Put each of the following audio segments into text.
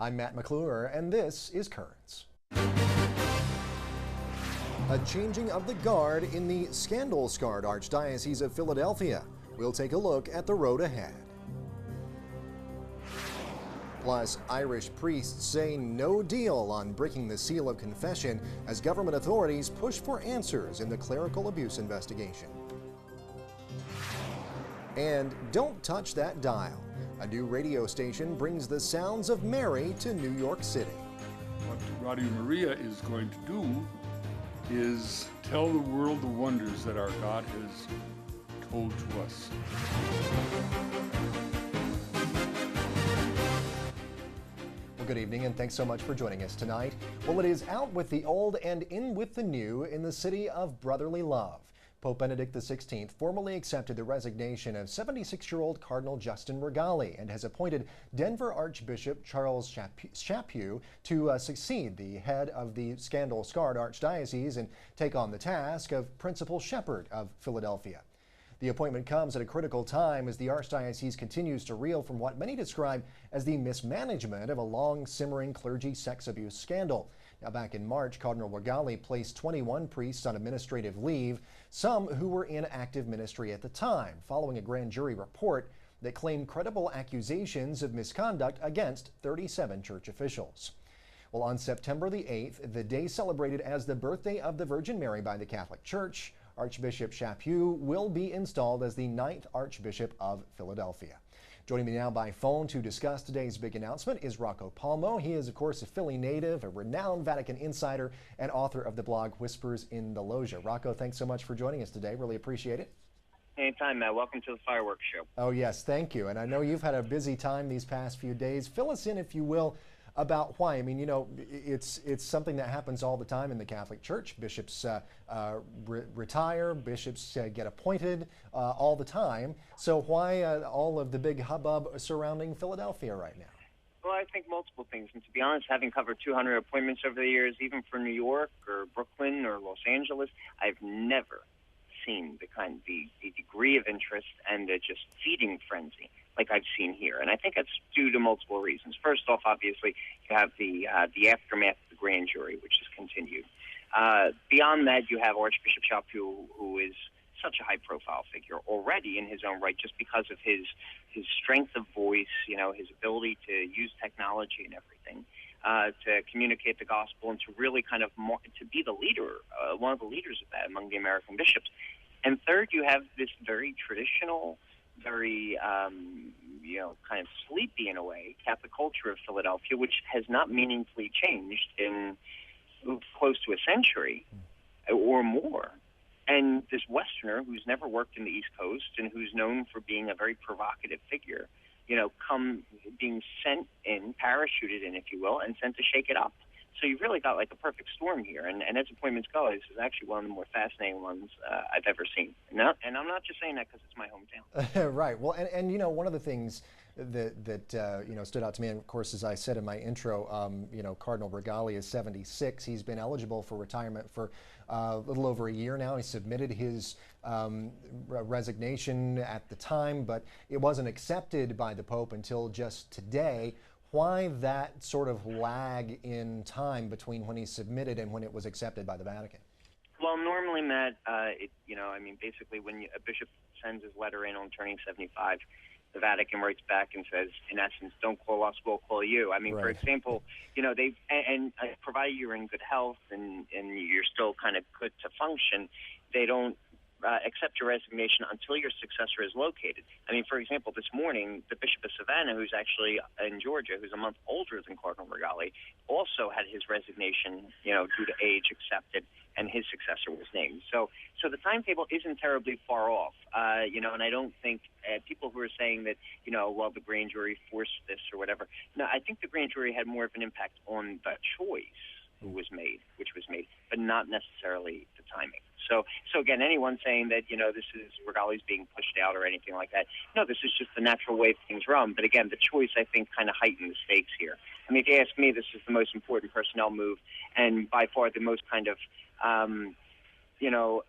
I'm Matt McClure, and this is Currents. A changing of the guard in the scandal-scarred Archdiocese of Philadelphia. We'll take a look at the road ahead. Plus, Irish priests say no deal on breaking the seal of confession as government authorities push for answers in the clerical abuse investigation. And don't touch that dial. A new radio station brings the sounds of Mary to New York City. What Radio Maria is going to do is tell the world the wonders that our God has told to us. Well, good evening, and thanks so much for joining us tonight. Well, it is out with the old and in with the new in the city of brotherly love. Pope Benedict XVI formally accepted the resignation of 76-year-old Cardinal Justin Regali and has appointed Denver Archbishop Chaput to succeed the head of the scandal-scarred archdiocese and take on the task of Principal Shepherd of Philadelphia. The appointment comes at a critical time as the archdiocese continues to reel from what many describe as the mismanagement of a long-simmering clergy sex abuse scandal. Now, back in March, Cardinal Regali placed 21 priests on administrative leave, some who were in active ministry at the time, following a grand jury report that claimed credible accusations of misconduct against 37 church officials. Well, on September the 8th, the day celebrated as the birthday of the Virgin Mary by the Catholic Church, Archbishop Chaput will be installed as the 9th Archbishop of Philadelphia. Joining me now by phone to discuss today's big announcement is Rocco Palmo. He is, of course, a Philly native, a renowned Vatican insider, and author of the blog Whispers in the Loggia. Rocco, thanks so much for joining us today. Really appreciate it. Anytime, Matt. Welcome to the fireworks show. Oh, yes, thank you. And I know you've had a busy time these past few days. Fill us in, if you will, about why. I mean, you know, it's something that happens all the time in the Catholic Church. Bishops retire, bishops get appointed all the time. So why all of the big hubbub surrounding Philadelphia right now? Well, I think multiple things. And to be honest, having covered 200 appointments over the years, even for New York or Brooklyn or Los Angeles, I've never seen the degree of interest and the just feeding frenzy like I've seen here. And I think it's due to multiple reasons. First off, obviously, you have the aftermath of the grand jury, which has continued. Beyond that, you have Archbishop Chaput, who is such a high-profile figure already in his own right, just because of his strength of voice, you know, his ability to use technology and everything to communicate the gospel and to really kind of to be the leader, one of the leaders of that among the American bishops. And third, you have this very traditional, very, kind of sleepy in a way, Catholic culture of Philadelphia, which has not meaningfully changed in close to a century or more. And this Westerner who's never worked in the East Coast and who's known for being a very provocative figure, you know, being sent in, parachuted in, if you will, and sent to shake it up. So you've really got like a perfect storm here. And as appointments go, this is actually one of the more fascinating ones I've ever seen. And I'm not just saying that because it's my hometown. Right. Well, and you know, one of the things that stood out to me, and of course, as I said in my intro, Cardinal Regali is 76. He's been eligible for retirement for a little over a year now. He submitted his resignation at the time, but it wasn't accepted by the Pope until just today. Why that sort of lag in time between when he submitted and when it was accepted by the Vatican? Well, normally, Matt, basically when a bishop sends his letter in on turning 75, the Vatican writes back and says, in essence, don't call us, we'll call you. I mean, right. For example, you know, provided you're in good health and you're still kind of good to function, they don't accept your resignation until your successor is located. I mean, for example, this morning, the Bishop of Savannah, who's actually in Georgia, who's a month older than Cardinal Regali, also had his resignation, you know, due to age accepted, and his successor was named. So the timetable isn't terribly far off, and I don't think people who are saying that, you know, well, the grand jury forced this or whatever. No, I think the grand jury had more of an impact on the choice which was made, but not necessarily the timing. So again, anyone saying that, you know, this is Regali's being pushed out or anything like that, no, this is just the natural way things run. But again, the choice, I think, kind of heightened the stakes here. I mean, if you ask me, this is the most important personnel move and by far the most kind of,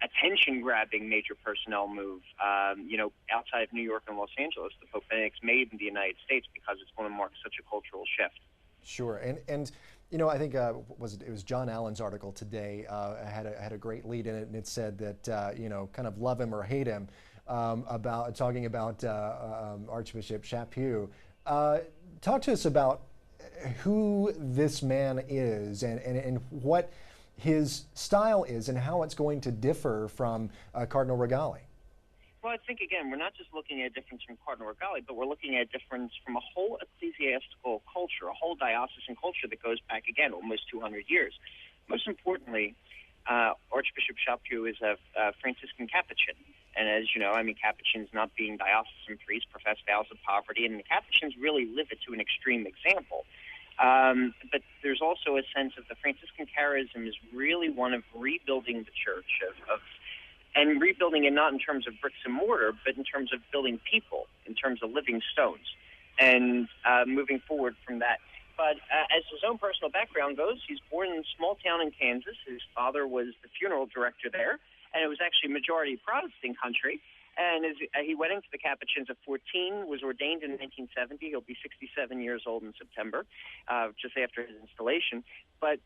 attention-grabbing major personnel move, outside of New York and Los Angeles, the Pope Benedict's made in the United States, because it's going to mark such a cultural shift. Sure, and you know, I think it was John Allen's article today had a great lead in it, and it said that you know, kind of love him or hate him, about talking about Archbishop Chaput. Talk to us about who this man is and what his style is and how it's going to differ from Cardinal Regali. Well, I think, again, we're not just looking at a difference from Cardinal Regali, but we're looking at a difference from a whole ecclesiastical culture, a whole diocesan culture that goes back, again, almost 200 years. Most importantly, Archbishop Chaput is a Franciscan Capuchin. And as you know, I mean, Capuchins, not being diocesan priests, profess vows of poverty, and the Capuchins really live it to an extreme example. But there's also a sense of the Franciscan charism is really one of rebuilding the church, and rebuilding it not in terms of bricks and mortar, but in terms of building people, in terms of living stones, and moving forward from that. But as his own personal background goes, he's born in a small town in Kansas. His father was the funeral director there, and it was actually majority Protestant country. And as he went into the Capuchins at 14, was ordained in 1970. He'll be 67 years old in September, just after his installation. But,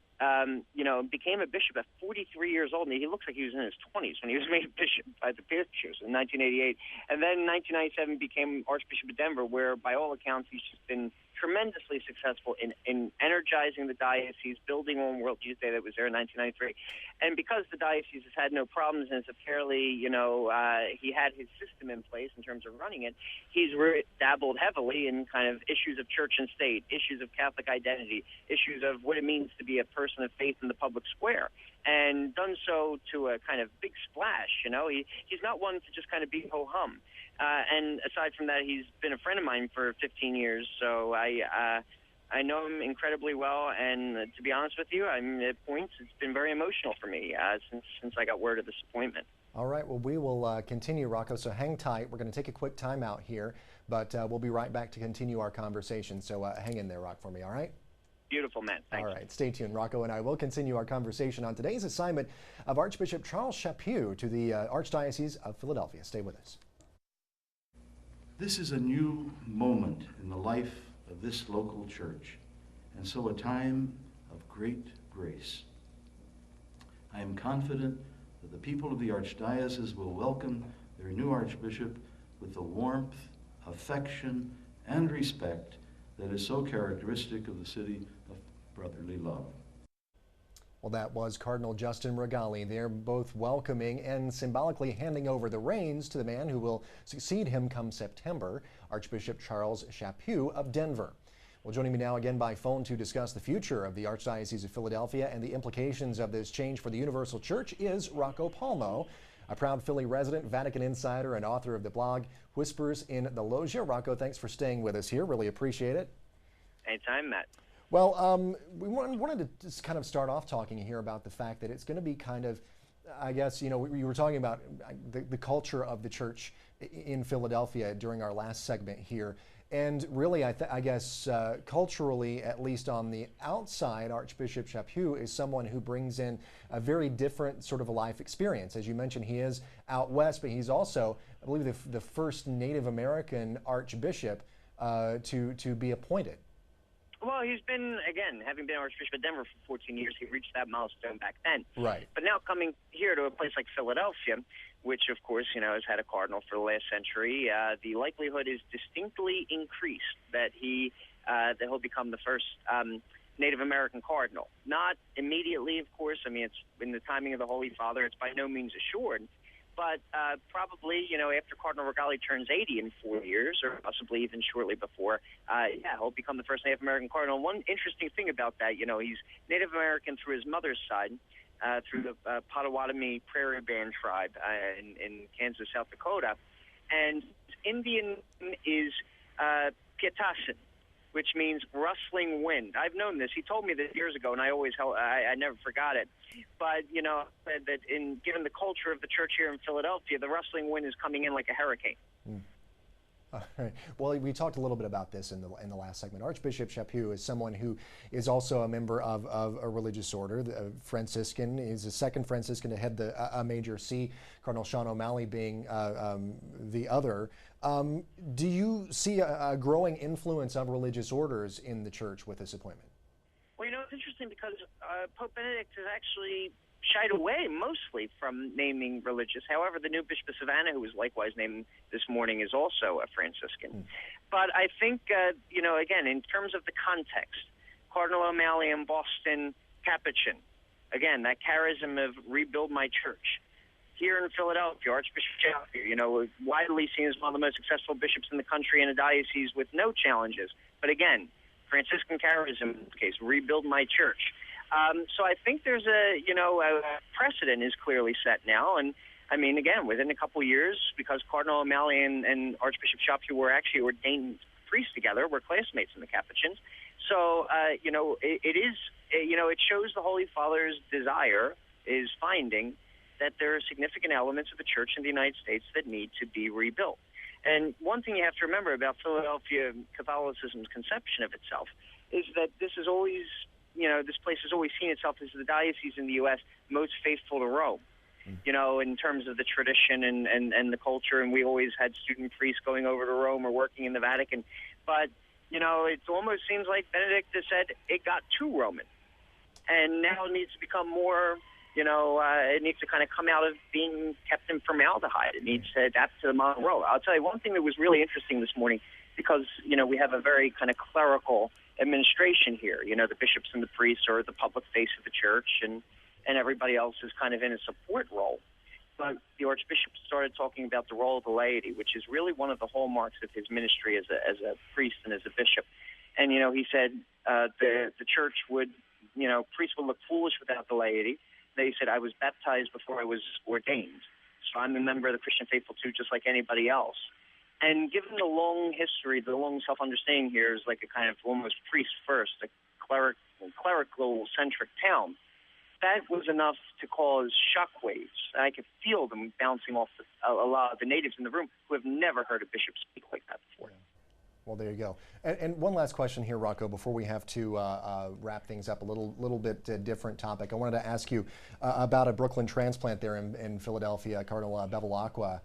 you know, became a bishop at 43 years old. And he looks like he was in his 20s when he was made bishop by the bishops in 1988. And then in 1997 became Archbishop of Denver, where by all accounts he's just been tremendously successful in energizing the diocese, building on World Youth Day that was there in 1993. And because the diocese has had no problems and is fairly, you know, he had his system in place in terms of running it, he's dabbled heavily in kind of issues of church and state, issues of Catholic identity, issues of what it means to be a person of faith in the public square, and done so to a kind of big splash. You know, he's not one to just kind of be ho-hum. And aside from that, he's been a friend of mine for 15 years, so I know him incredibly well. And to be honest with you, I mean, at points it's been very emotional for me since I got word of this appointment. All right, well, we will continue, Rocco, so hang tight. We're going to take a quick time out here, but we'll be right back to continue our conversation. So hang in there, Rock, for me, all right? Beautiful, man. Thanks. All right, stay tuned. Rocco and I will continue our conversation on today's assignment of Archbishop Charles Chaput to the Archdiocese of Philadelphia. Stay with us. This is a new moment in the life of this local church, and so a time of great grace. I am confident that the people of the Archdiocese will welcome their new Archbishop with the warmth, affection, and respect that is so characteristic of the city of brotherly love. Well, that was Cardinal Justin Regali. They're both welcoming and symbolically handing over the reins to the man who will succeed him come September, Archbishop Charles Chaput of Denver. Well, joining me now again by phone to discuss the future of the Archdiocese of Philadelphia and the implications of this change for the Universal Church is Rocco Palmo, a proud Philly resident, Vatican insider, and author of the blog Whispers in the Loggia. Rocco, thanks for staying with us here. Really appreciate it. Anytime, Matt. Well, we wanted to just kind of start off talking here about the fact that it's going to be kind of, I guess, you know, we were talking about the culture of the church in Philadelphia during our last segment here. And really, I guess, culturally, at least on the outside, Archbishop Chaput is someone who brings in a very different sort of a life experience. As you mentioned, he is out west, but he's also, I believe, the first Native American archbishop to be appointed. Well, he's been, again, having been Archbishop of Denver for 14 years, he reached that milestone back then. Right. But now coming here to a place like Philadelphia, which, of course, you know, has had a cardinal for the last century, the likelihood is distinctly increased that he'll become the first Native American cardinal. Not immediately, of course. I mean, it's in the timing of the Holy Father. It's by no means assured. But probably, you know, after Cardinal Regali turns 80 in 4 years, or possibly even shortly before, he'll become the first Native American cardinal. And one interesting thing about that, you know, he's Native American through his mother's side, through the Potawatomi Prairie Band tribe in Kansas, South Dakota. And Indian is Pietasin, which means rustling wind. I've known this. He told me this years ago, and I never forgot it. But, you know, that given the culture of the church here in Philadelphia, the rustling wind is coming in like a hurricane. All right. Well, we talked a little bit about this in the last segment. Archbishop Chaput is someone who is also a member of a religious order, the Franciscan. He's the second Franciscan to head a major C, Cardinal Sean O'Malley being the other. Do you see a growing influence of religious orders in the church with this appointment? Well, it's interesting because Pope Benedict has actually shied away mostly from naming religious. However, the new Bishop of Savannah, who was likewise named this morning, is also a Franciscan. But I think, again, in terms of the context, Cardinal O'Malley in Boston, Capuchin, again, that charism of rebuild my church. Here in Philadelphia, Archbishop Chaput, widely seen as one of the most successful bishops in the country in a diocese with no challenges. But again, Franciscan charism in this case, rebuild my church. So I think there's a precedent is clearly set now. And I mean, again, within a couple of years, because Cardinal O'Malley and Archbishop Chaput were actually ordained priests together, were classmates in the Capuchins. So, it shows the Holy Father's desire is finding that there are significant elements of the church in the United States that need to be rebuilt. And one thing you have to remember about Philadelphia Catholicism's conception of itself is that this is always, this place has always seen itself as the diocese in the U.S. most faithful to Rome, in terms of the tradition and the culture. And we always had student priests going over to Rome or working in the Vatican. But, it almost seems like Benedict has said it got too Roman. And now it needs to become more, it needs to kind of come out of being kept in formaldehyde. It needs to adapt to the modern world. I'll tell you one thing that was really interesting this morning, because, we have a very kind of clerical administration here. The bishops and the priests are the public face of the church, and everybody else is kind of in a support role. But the Archbishop started talking about the role of the laity, which is really one of the hallmarks of his ministry as a priest and as a bishop. And, he said the church would, priests would look foolish without the laity. He said, I was baptized before I was ordained, so I'm a member of the Christian faithful too, just like anybody else. And given the long history, the long self-understanding here is like a kind of almost priest-first, a clerical-centric town. That was enough to cause shockwaves. I could feel them bouncing off a lot of the natives in the room who have never heard a bishop speak like that before. Well, there you go. And one last question here, Rocco, before we have to wrap things up, a little bit different topic. I wanted to ask you about a Brooklyn transplant there in Philadelphia, Cardinal Bevilacqua.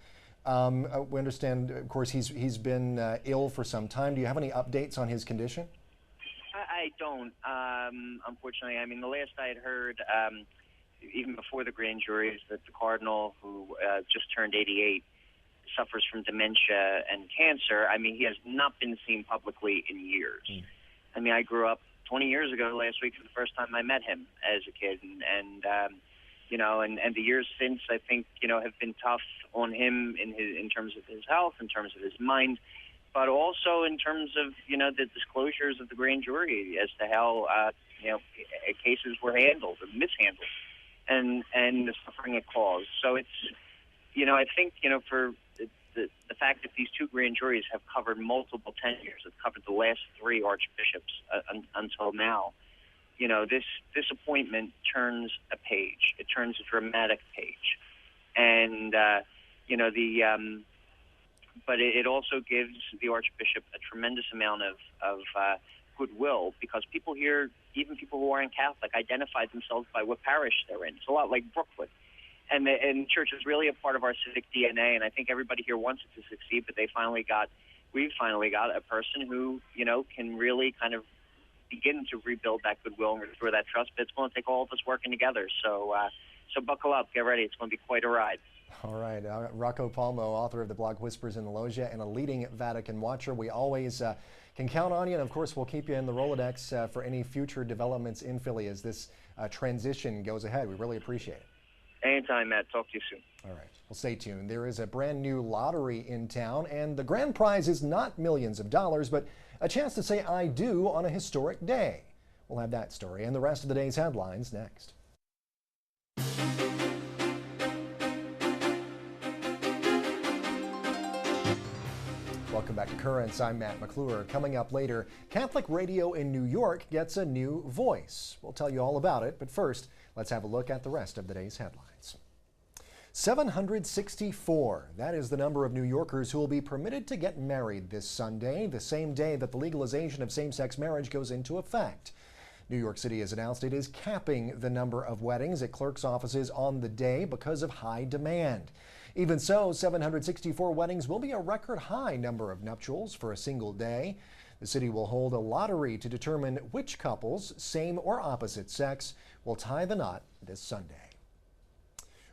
We understand, of course, he's been ill for some time. Do you have any updates on his condition? I don't, unfortunately. I mean, the last I had heard, even before the grand jury, is that the Cardinal, who just turned 88, suffers from dementia and cancer. I mean, he has not been seen publicly in years. I mean, I grew up 20 years ago last week for the first time I met him as a kid. And the years since, I think, have been tough on him in terms of his health, in terms of his mind, but also in terms of, the disclosures of the grand jury as to how, cases were handled or mishandled and the suffering it caused. So it's, I think, for the fact that these two grand juries have covered multiple tenures, have covered the last three archbishops until now, this appointment turns a page. It turns a dramatic page. And, but it also gives the Archbishop a tremendous amount of goodwill, because people here, even people who aren't Catholic, identify themselves by what parish they're in. It's a lot like Brooklyn. And the church is really a part of our civic DNA, and I think everybody here wants it to succeed, but we've finally got a person who, can really kind of begin to rebuild that goodwill and restore that trust. But it's going to take all of us working together. So buckle up, get ready. It's going to be quite a ride. All right. Rocco Palmo, author of the blog Whispers in the Loggia and a leading Vatican watcher. We always can count on you, and of course we'll keep you in the Rolodex for any future developments in Philly as this transition goes ahead. We really appreciate it. Anytime, Matt. Talk to you soon. All right. Well, stay tuned. There is a brand new lottery in town, and the grand prize is not millions of dollars, but a chance to say I do on a historic day. We'll have that story and the rest of the day's headlines next. Welcome back to Currents. I'm Matt McClure. Coming up later, Catholic radio in New York gets a new voice. We'll tell you all about it, but first, let's have a look at the rest of the day's headlines. 764. That is the number of New Yorkers who will be permitted to get married this Sunday, the same day that the legalization of same-sex marriage goes into effect. New York City has announced it is capping the number of weddings at clerks' offices on the day because of high demand. Even so, 764 weddings will be a record high number of nuptials for a single day. The city will hold a lottery to determine which couples, same or opposite sex, will tie the knot this Sunday.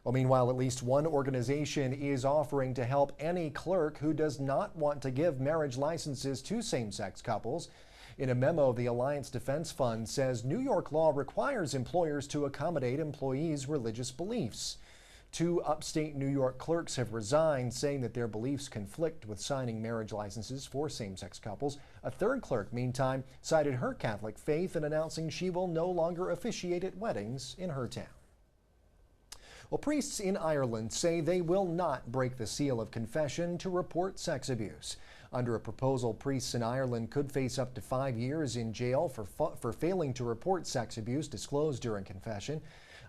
Well, meanwhile, at least one organization is offering to help any clerk who does not want to give marriage licenses to same-sex couples. In a memo, the Alliance Defense Fund says New York law requires employers to accommodate employees' religious beliefs. 2 upstate New York clerks have resigned, saying that their beliefs conflict with signing marriage licenses for same-sex couples. A 3rd clerk, meantime, cited her Catholic faith in announcing she will no longer officiate at weddings in her town. Well, priests in Ireland say they will not break the seal of confession to report sex abuse. Under a proposal, priests in Ireland could face up to 5 years in jail for failing to report sex abuse disclosed during confession.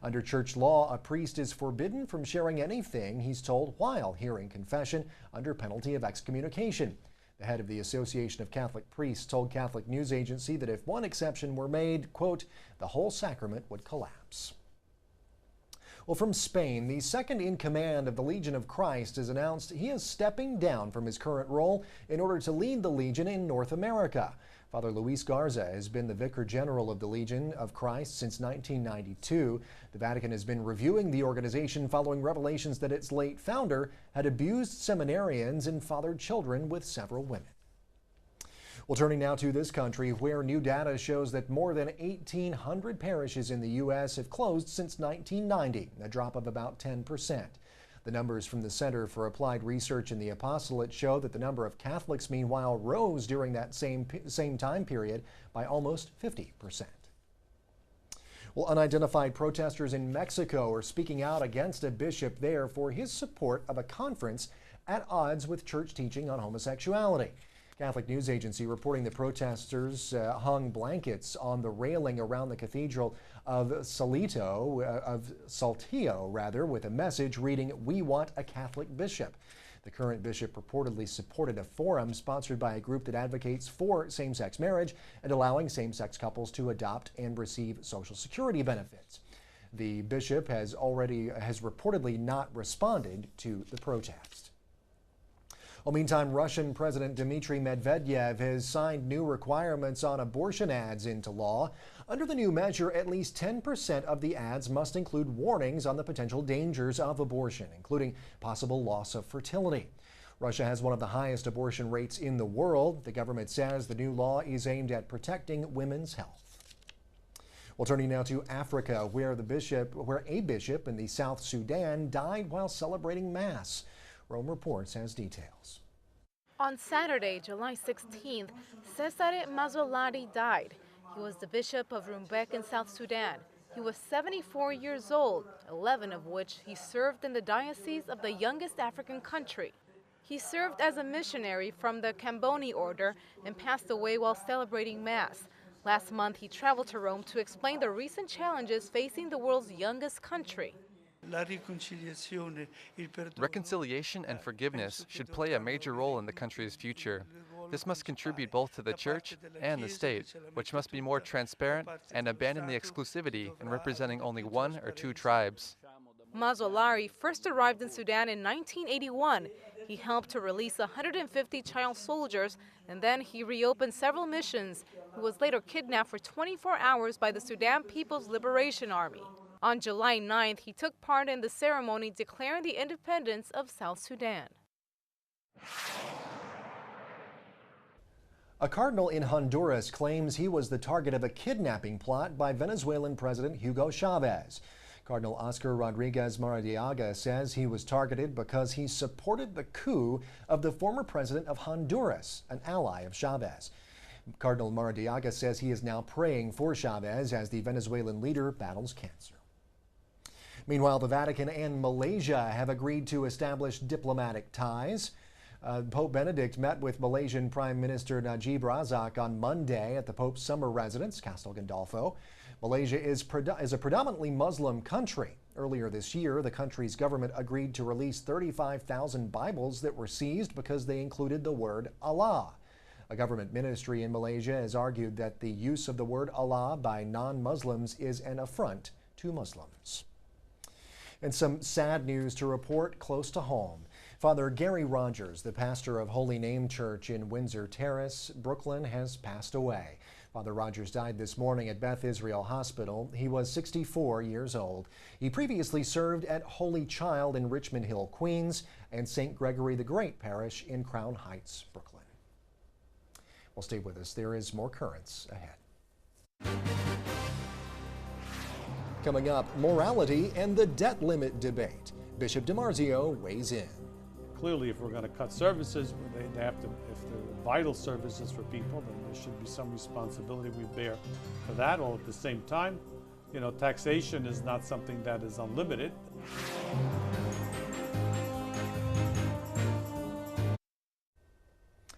Under church law, a priest is forbidden from sharing anything he's told while hearing confession under penalty of excommunication. The head of the Association of Catholic Priests told Catholic News Agency that if one exception were made, quote, the whole sacrament would collapse. Well, from Spain, the second in command of the Legion of Christ has announced he is stepping down from his current role in order to lead the Legion in North America. Father Luis Garza has been the Vicar General of the Legion of Christ since 1992. The Vatican has been reviewing the organization following revelations that its late founder had abused seminarians and fathered children with several women. Well, turning now to this country, where new data shows that more than 1,800 parishes in the U.S. have closed since 1990, a drop of about 10%. The numbers from the Center for Applied Research in the Apostolate show that the number of Catholics, meanwhile, rose during that same time period by almost 50%. Well, unidentified protesters in Mexico are speaking out against a bishop there for his support of a conference at odds with church teaching on homosexuality. Catholic News Agency reporting the protesters hung blankets on the railing around the Cathedral of Saltillo, with a message reading, "We want a Catholic bishop." The current bishop reportedly supported a forum sponsored by a group that advocates for same-sex marriage and allowing same-sex couples to adopt and receive Social Security benefits. The bishop has reportedly not responded to the protest. Well, meantime, Russian President Dmitry Medvedev has signed new requirements on abortion ads into law. Under the new measure, at least 10% of the ads must include warnings on the potential dangers of abortion, including possible loss of fertility. Russia has one of the highest abortion rates in the world. The government says the new law is aimed at protecting women's health. Well, turning now to Africa, where a bishop in the South Sudan died while celebrating Mass. Rome Reports has details. On Saturday, July 16th, Cesare Mazzolati died. He was the bishop of Rumbek in South Sudan. He was 74 years old, 11 of which he served in the diocese of the youngest African country. He served as a missionary from the Camboni order and passed away while celebrating Mass. Last month, he traveled to Rome to explain the recent challenges facing the world's youngest country. Reconciliation and forgiveness should play a major role in the country's future. This must contribute both to the Church and the state, which must be more transparent and abandon the exclusivity in representing only 1 or 2 tribes. Mazzolari first arrived in Sudan in 1981. He helped to release 150 child soldiers, and then he reopened several missions. He was later kidnapped for 24 hours by the Sudan People's Liberation Army. On July 9th, he took part in the ceremony declaring the independence of South Sudan. A cardinal in Honduras claims he was the target of a kidnapping plot by Venezuelan President Hugo Chavez. Cardinal Oscar Rodriguez Maradiaga says he was targeted because he supported the coup of the former president of Honduras, an ally of Chavez. Cardinal Maradiaga says he is now praying for Chavez as the Venezuelan leader battles cancer. Meanwhile, the Vatican and Malaysia have agreed to establish diplomatic ties. Pope Benedict met with Malaysian Prime Minister Najib Razak on Monday at the Pope's summer residence, Castel Gandolfo. Malaysia is a predominantly Muslim country. Earlier this year, the country's government agreed to release 35,000 Bibles that were seized because they included the word Allah. A government ministry in Malaysia has argued that the use of the word Allah by non-Muslims is an affront to Muslims. And some sad news to report close to home. Father Gary Rogers, the pastor of Holy Name Church in Windsor Terrace, Brooklyn, has passed away. Father Rogers died this morning at Beth Israel Hospital. He was 64 years old. He previously served at Holy Child in Richmond Hill, Queens, and St. Gregory the Great Parish in Crown Heights, Brooklyn. Well, stay with us. There is more Currents ahead. Coming up, morality and the debt limit debate. Bishop DiMarzio weighs in. Clearly, if we're going to cut services, they have to, if they're vital services for people, then there should be some responsibility we bear for that. All at the same time, taxation is not something that is unlimited.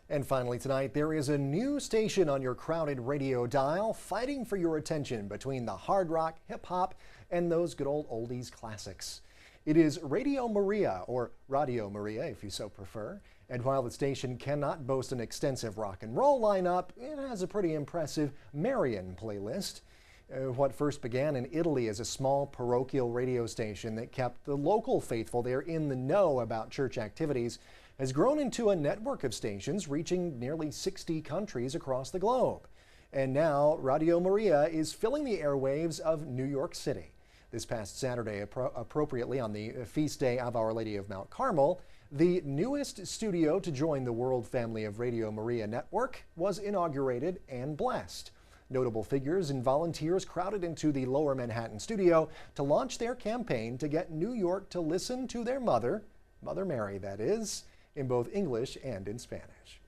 And finally tonight, there is a new station on your crowded radio dial fighting for your attention between the hard rock, hip hop, and those good old oldies classics. It is Radio Maria, or Radio Maria if you so prefer. And while the station cannot boast an extensive rock and roll lineup, it has a pretty impressive Marian playlist. What first began in Italy as a small parochial radio station that kept the local faithful there in the know about church activities has grown into a network of stations reaching nearly 60 countries across the globe. And now Radio Maria is filling the airwaves of New York City. This past Saturday, appropriately on the feast day of Our Lady of Mount Carmel, the newest studio to join the world family of Radio Maria Network was inaugurated and blessed. Notable figures and volunteers crowded into the Lower Manhattan studio to launch their campaign to get New York to listen to their Mother Mary that is, in both English and in Spanish.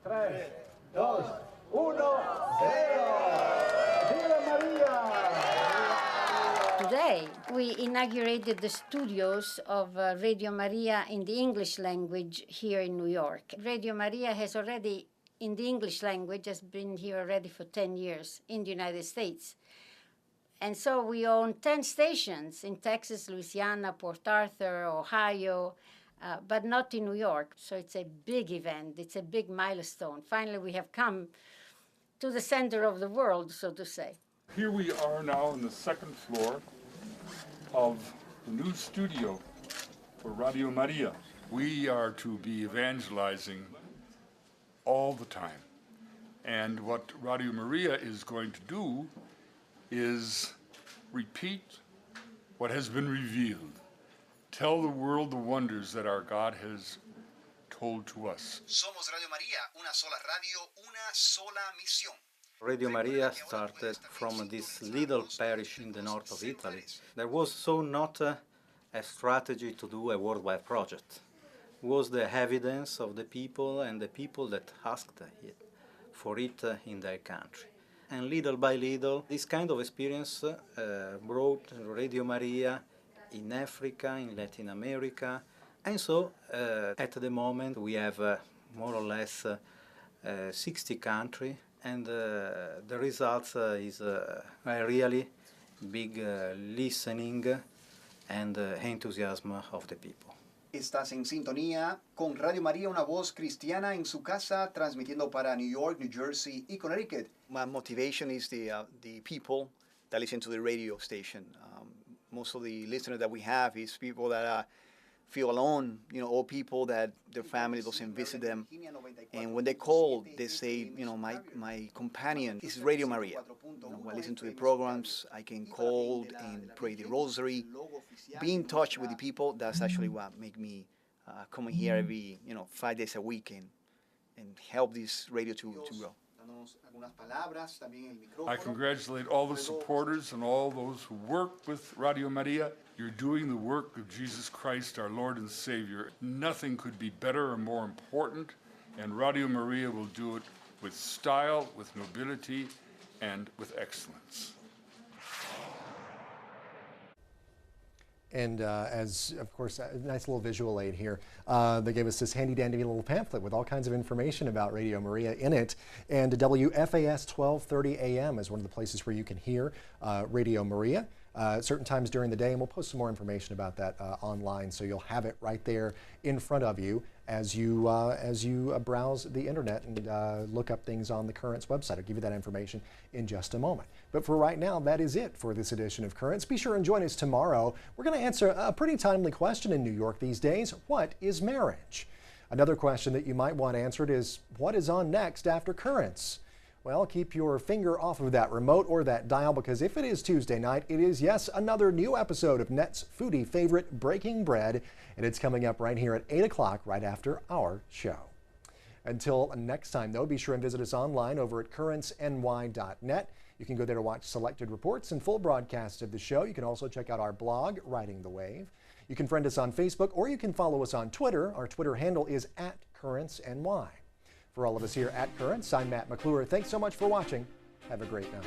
3, 2, 1, 0. Viva Maria! Today, we inaugurated the studios of Radio Maria in the English language here in New York. Radio Maria has already, in the English language, has been here already for 10 years in the United States. And so we own 10 stations in Texas, Louisiana, Port Arthur, Ohio, but not in New York. So it's a big event. It's a big milestone. Finally, we have come to the center of the world, so to say. Here we are now on the second floor of the new studio for Radio Maria. We are to be evangelizing all the time. And what Radio Maria is going to do is repeat what has been revealed. Tell the world the wonders that our God has told to us. Somos Radio María, una sola radio, una sola misión. Radio Maria started from this little parish in the north of Italy. There was so not a strategy to do a worldwide project. It was the evidence of the people and the people that asked for it in their country. And little by little, this kind of experience brought Radio Maria in Africa, in Latin America, and so at the moment we have more or less 60 countries, and the result is a really big listening and enthusiasm of the people. Estás en sintonía con Radio María, una voz cristiana en su casa, transmitiendo para New York, New Jersey y Connecticut. My motivation is the people that listen to the radio station. Most of the listeners that we have is people that feel alone, old people that their family doesn't visit them. And when they call, they say, my companion is Radio Maria. When I listen to the programs, I can call and pray the rosary. Be in touch with the people, that's actually what make me come here every, 5 days a week and help this radio to grow. I congratulate all the supporters and all those who work with Radio Maria. You're doing the work of Jesus Christ, our Lord and Savior. Nothing could be better or more important, and Radio Maria will do it with style, with nobility, and with excellence. And as, of course, a nice little visual aid here. They gave us this handy-dandy little pamphlet with all kinds of information about Radio Maria in it. And WFAS 1230 AM is one of the places where you can hear Radio Maria. certain times during the day, and we'll post some more information about that online, so you'll have it right there in front of you as you browse the internet and look up things on the Currents website. I'll give you that information in just a moment. But for right now, that is it for this edition of Currents. Be sure and join us tomorrow. We're going to answer a pretty timely question in New York these days. What is marriage? Another question that you might want answered is, what is on next after Currents? Well, keep your finger off of that remote or that dial, because if it is Tuesday night, it is, yes, another new episode of Net's foodie favorite, Breaking Bread, and it's coming up right here at 8 o'clock, right after our show. Until next time, though, be sure and visit us online over at currentsny.net. You can go there to watch selected reports and full broadcasts of the show. You can also check out our blog, Riding the Wave. You can friend us on Facebook, or you can follow us on Twitter. Our Twitter handle is @CurrentsNY. For all of us here at Currents, I'm Matt McClure. Thanks so much for watching. Have a great night.